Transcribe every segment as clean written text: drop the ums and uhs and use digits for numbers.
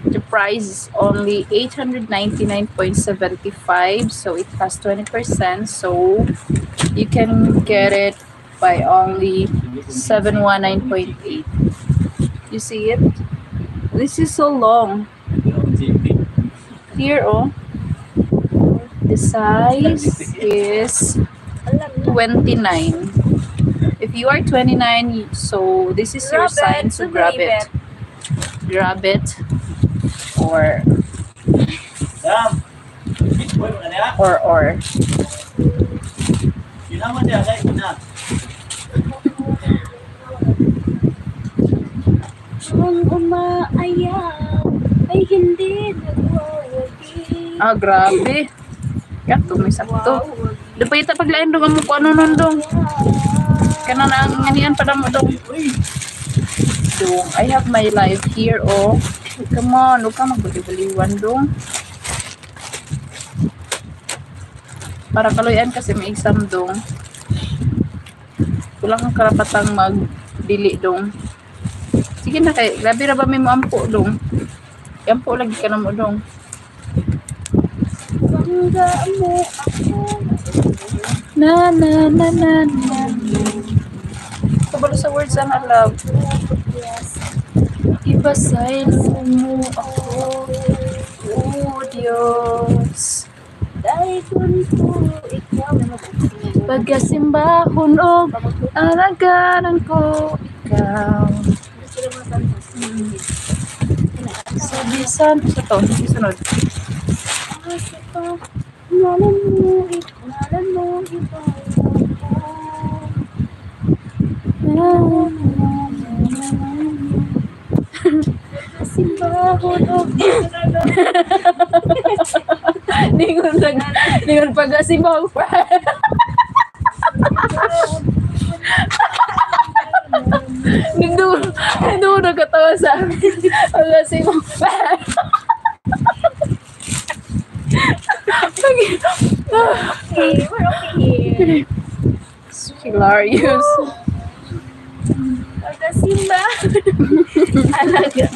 The price is only 899.75, so it has 20%, so you can get it by only 719.8. You see it? This is so long. Here, oh, the size is 29. If you are 29, so this is your sign to grab it. Grab it, or. Ang umaayaw ay hindi nagwawagi. Ah, grabe. Kato, may sakto. Doon pa ita paglain doon mo kung ano nun doon. Kana na ang ganian pa mo doon. Doon, I have my life here, oh. Come on, huwag ka magbali-baliwan doon. Para kaloyan kasi may exam doon. Wala kang karapatang magdili doon. Sige na kay, grabe ra ba may moampo dong. Ampo lagi ka na mo dong. Bangga mo ako. Na na na na na. Kabalo sa words ang love. Ibasahin mo ako, oh Diyos. Dahil kung ikaw Pagkasimbahon o alagaran ko ikaw. Sabisan sa to, sunod. Ngalan mo ikaw. Simbahon o Ningon pagkasimbahon pa. Hindi nagkatawa sa amin. Pagkasimbahon pa. Okay, we're okay here. It's hilarious. Pagkasimba. Alaga.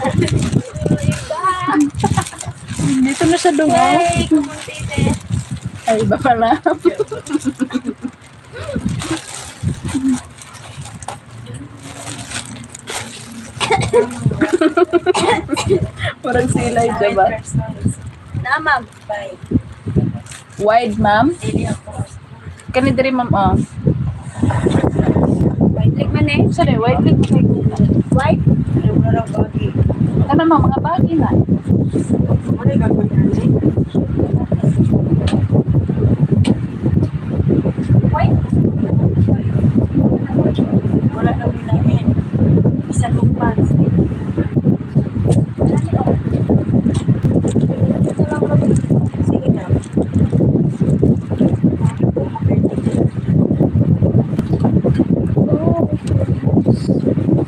Dito na siya dungo. Hey, kumuntite. Ay, iba pala. Parang silay, diba? Namag. Bye. Wide, ma'am? Kani diri, ma'am, oh. White leg man eh. Sorry, wide leg. White? Ano, ma'am, mga bagay na. White? Wala na bilangin. Isa lumpas. Sige na.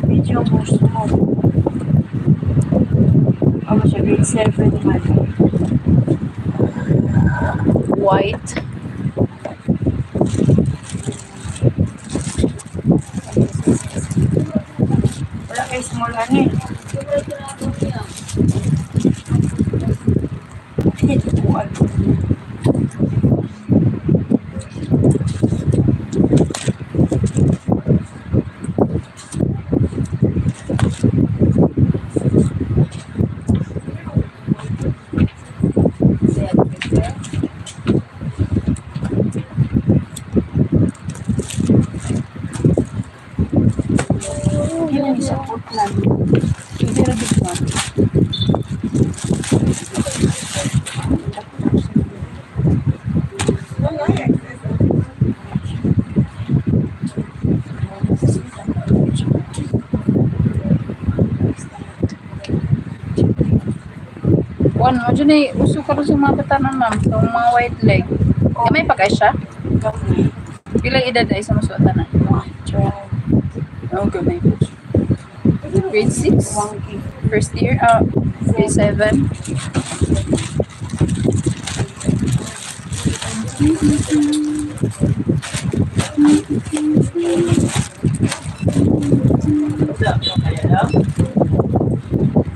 Medyo gusto mo. Ako siya grade 7 naman. White. Wala kayo small ano eh. Yan ang isa Portland. Hindi rin dito. Juan, mo dyan eh, uso ka rin sa mga batanan, ma'am. Sa mga white leg. May pagay siya? Pilang edad na isa masuotan na? Oh, gamay po siya. Grade 6? First year? Grade 7?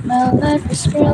My life is real.